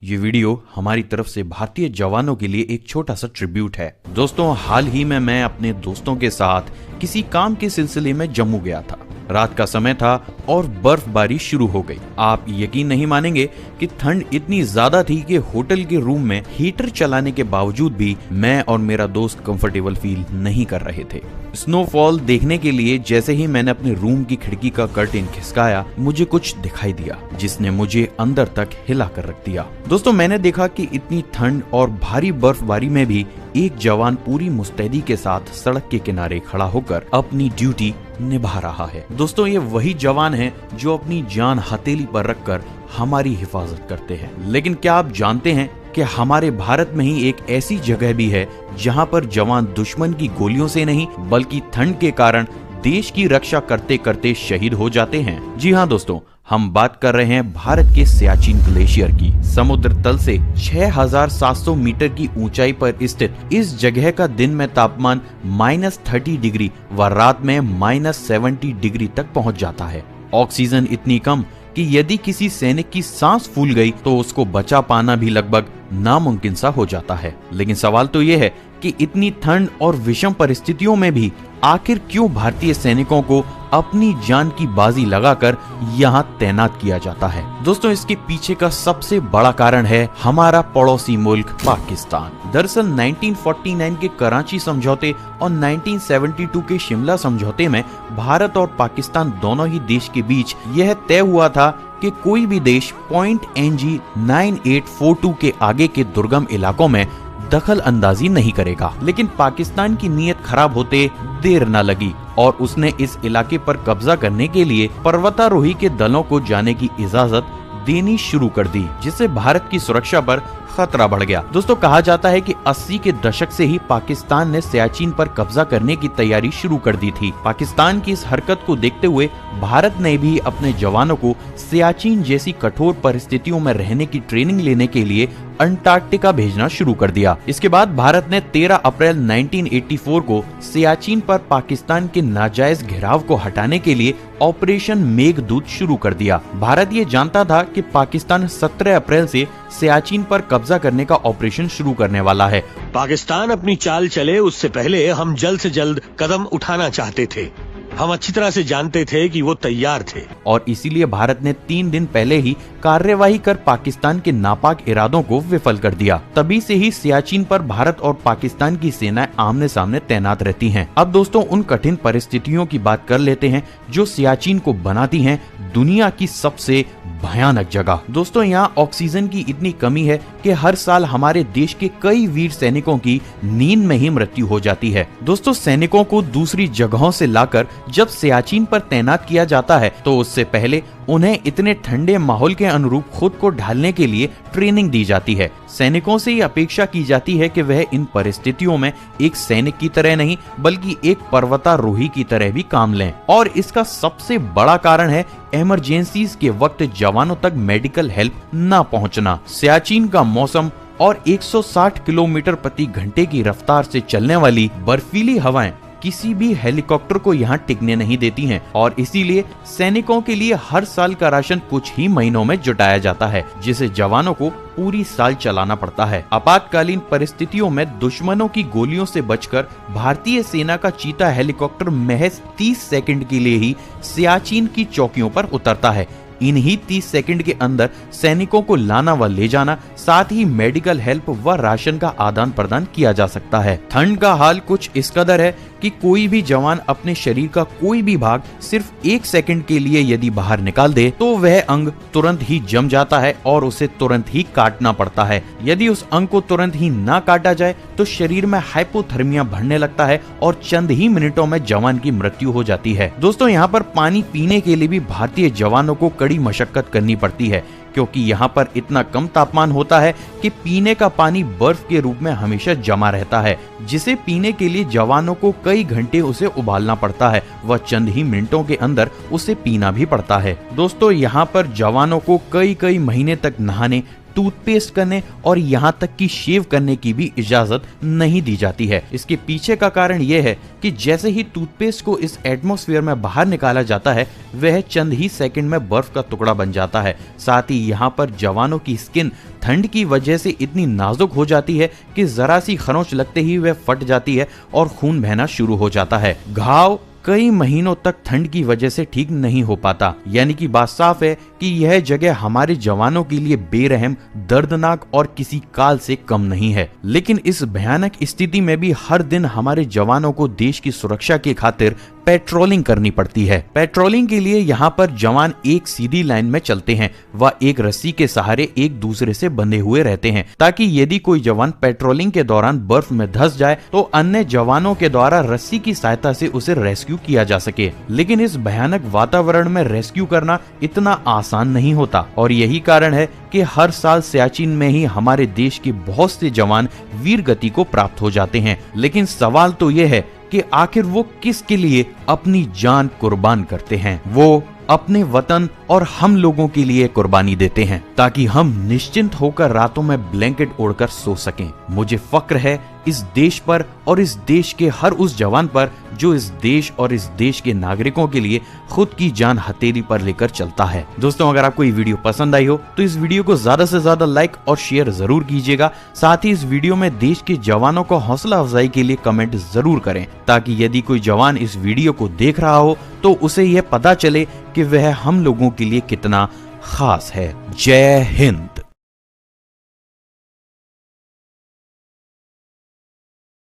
ये वीडियो हमारी तरफ से भारतीय जवानों के लिए एक छोटा सा ट्रिब्यूट है। दोस्तों, हाल ही में मैं अपने दोस्तों के साथ किसी काम के सिलसिले में जम्मू गया था। रात का समय था और बर्फबारी शुरू हो गई। आप यकीन नहीं मानेंगे कि ठंड इतनी ज्यादा थी कि होटल के रूम में हीटर चलाने के बावजूद भी मैं और मेरा दोस्त कंफर्टेबल फील नहीं कर रहे थे। स्नोफॉल देखने के लिए जैसे ही मैंने अपने रूम की खिड़की का कर्टेन खिसकाया, मुझे कुछ दिखाई दिया जिसने मुझे अंदर तक हिला कर रख दिया। दोस्तों, मैंने देखा कि इतनी ठंड और भारी बर्फबारी में भी एक जवान पूरी मुस्तैदी के साथ सड़क के किनारे खड़ा होकर अपनी ड्यूटी निभा रहा है। दोस्तों, ये वही जवान हैं जो अपनी जान हथेली पर रखकर हमारी हिफाजत करते हैं। लेकिन क्या आप जानते हैं कि हमारे भारत में ही एक ऐसी जगह भी है जहां पर जवान दुश्मन की गोलियों से नहीं बल्कि ठंड के कारण देश की रक्षा करते करते शहीद हो जाते हैं। जी हाँ दोस्तों, हम बात कर रहे हैं भारत के सियाचिन ग्लेशियर की। समुद्र तल से 6700 मीटर की ऊंचाई पर स्थित इस जगह का दिन में तापमान -30 डिग्री व रात में -70 डिग्री तक पहुंच जाता है। ऑक्सीजन इतनी कम कि यदि किसी सैनिक की सांस फूल गई तो उसको बचा पाना भी लगभग नामुमकिन सा हो जाता है। लेकिन सवाल तो ये है कि इतनी ठंड और विषम परिस्थितियों में भी आखिर क्यों भारतीय सैनिकों को अपनी जान की बाजी लगाकर यहाँ तैनात किया जाता है। दोस्तों, इसके पीछे का सबसे बड़ा कारण है हमारा पड़ोसी मुल्क पाकिस्तान। दरअसल 1949 के कराची समझौते और 1972 के शिमला समझौते में भारत और पाकिस्तान दोनों ही देश के बीच यह तय हुआ था कि कोई भी देश पॉइंट NG 9842 के आगे के दुर्गम इलाकों में दखल अंदाजी नहीं करेगा। लेकिन पाकिस्तान की नीयत खराब होते देर न लगी और उसने इस इलाके पर कब्जा करने के लिए पर्वतारोही के दलों को जाने की इजाजत देनी शुरू कर दी, जिससे भारत की सुरक्षा पर खतरा बढ़ गया। दोस्तों, कहा जाता है कि 80 के दशक से ही पाकिस्तान ने सियाचिन पर कब्जा करने की तैयारी शुरू कर दी थी। पाकिस्तान की इस हरकत को देखते हुए भारत ने भी अपने जवानों को सियाचिन जैसी कठोर परिस्थितियों में रहने की ट्रेनिंग लेने के लिए अंटार्कटिका भेजना शुरू कर दिया। इसके बाद भारत ने 13 अप्रैल 1984 को सियाचिन पर पाकिस्तान के नाजायज घेराव को हटाने के लिए ऑपरेशन मेघदूत शुरू कर दिया। भारत ये जानता था कि पाकिस्तान 17 अप्रैल से सियाचिन पर कब्जा करने का ऑपरेशन शुरू करने वाला है। पाकिस्तान अपनी चाल चले उससे पहले हम जल्द से जल्द कदम उठाना चाहते थे। हम अच्छी तरह से जानते थे कि वो तैयार थे और इसीलिए भारत ने 3 दिन पहले ही कार्यवाही कर पाकिस्तान के नापाक इरादों को विफल कर दिया। तभी से ही सियाचिन पर भारत और पाकिस्तान की सेनाएं आमने सामने तैनात रहती हैं। अब दोस्तों, उन कठिन परिस्थितियों की बात कर लेते हैं जो सियाचिन को बनाती हैं दुनिया की सबसे भयानक जगह। दोस्तों, यहाँ ऑक्सीजन की इतनी कमी है कि हर साल हमारे देश के कई वीर सैनिकों की नींद में ही मृत्यु हो जाती है। दोस्तों, सैनिकों को दूसरी जगहों से लाकर जब सियाचिन पर तैनात किया जाता है तो उससे पहले उन्हें इतने ठंडे माहौल के अनुरूप खुद को ढालने के लिए ट्रेनिंग दी जाती है। सैनिकों से ये अपेक्षा की जाती है कि वह इन परिस्थितियों में एक सैनिक की तरह नहीं बल्कि एक पर्वतारोही की तरह भी काम लें। और इसका सबसे बड़ा कारण है इमरजेंसीज के वक्त जवानों तक मेडिकल हेल्प न पहुंचना। सियाचिन का मौसम और 160 किलोमीटर प्रति घंटे की रफ्तार से चलने वाली बर्फीली हवाएं किसी भी हेलीकॉप्टर को यहाँ टिकने नहीं देती हैं और इसीलिए सैनिकों के लिए हर साल का राशन कुछ ही महीनों में जुटाया जाता है, जिसे जवानों को पूरी साल चलाना पड़ता है। आपातकालीन परिस्थितियों में दुश्मनों की गोलियों से बचकर भारतीय सेना का चीता हेलीकॉप्टर महज 30 सेकंड के लिए ही सियाचिन की चौकियों पर उतरता है। इन्हीं 30 सेकंड के अंदर सैनिकों को लाना व ले जाना, साथ ही मेडिकल हेल्प व राशन का आदान प्रदान किया जा सकता है। ठंड का हाल कुछ इस कदर है कि कोई भी जवान अपने शरीर का कोई भी भाग सिर्फ 1 सेकंड के लिए यदि बाहर निकाल दे तो वह अंग तुरंत ही जम जाता है और उसे तुरंत ही काटना पड़ता है। यदि उस अंग को तुरंत ही ना काटा जाए तो शरीर में हाइपोथर्मिया बढ़ने लगता है और चंद ही मिनटों में जवान की मृत्यु हो जाती है। दोस्तों, यहाँ पर पानी पीने के लिए भी भारतीय जवानों को कड़ी मशक्कत करनी पड़ती है, क्योंकि यहाँ पर इतना कम तापमान होता है कि पीने का पानी बर्फ के रूप में हमेशा जमा रहता है, जिसे पीने के लिए जवानों को कई घंटे उसे उबालना पड़ता है व चंद ही मिनटों के अंदर उसे पीना भी पड़ता है। दोस्तों, यहाँ पर जवानों को कई महीने तक नहाने, टूथपेस्ट करने और यहाँ तक कि शेव करने की भी इजाजत नहीं दी जाती है। इसके पीछे का कारण यह है कि जैसे ही टूथपेस्ट को इस एटमॉस्फेयर में बाहर निकाला जाता है, वह चंद ही सेकंड में बर्फ का टुकड़ा बन जाता है। साथ ही यहाँ पर जवानों की स्किन ठंड की वजह से इतनी नाजुक हो जाती है कि जरा सी खरोंच लगते ही वह फट जाती है और खून बहना शुरू हो जाता है। घाव कई महीनों तक ठंड की वजह से ठीक नहीं हो पाता। यानी कि बात साफ है कि यह जगह हमारे जवानों के लिए बेरहम, दर्दनाक और किसी काल से कम नहीं है। लेकिन इस भयानक स्थिति में भी हर दिन हमारे जवानों को देश की सुरक्षा की खातिर पेट्रोलिंग करनी पड़ती है। पेट्रोलिंग के लिए यहाँ पर जवान एक सीधी लाइन में चलते हैं व एक रस्सी के सहारे एक दूसरे से बंधे हुए रहते हैं, ताकि यदि कोई जवान पेट्रोलिंग के दौरान बर्फ में धंस जाए तो अन्य जवानों के द्वारा रस्सी की सहायता से उसे रेस्क्यू किया जा सके। लेकिन इस भयानक वातावरण में रेस्क्यू करना इतना आसान नहीं होता और यही कारण है कि हर साल सियाचिन में ही हमारे देश के बहुत से जवान वीर गति को प्राप्त हो जाते हैं। लेकिन सवाल तो ये है कि आखिर वो किसके लिए अपनी जान कुर्बान करते हैं। वो अपने वतन और हम लोगों के लिए कुर्बानी देते हैं ताकि हम निश्चिंत होकर रातों में ब्लैंकेट ओढ़कर सो सकें। मुझे फक्र है इस देश पर और इस देश के हर उस जवान पर जो इस देश और इस देश के नागरिकों के लिए खुद की जान हथेली पर लेकर चलता है। दोस्तों, अगर आपको ये वीडियो पसंद आई हो तो इस वीडियो को ज्यादा से ज्यादा लाइक और शेयर जरूर कीजिएगा। साथ ही इस वीडियो में देश के जवानों को हौसला अफजाई के लिए कमेंट जरूर करें, ताकि यदि कोई जवान इस वीडियो को देख रहा हो तो उसे यह पता चले कि वह हम लोगों के लिए कितना खास है। जय हिंद।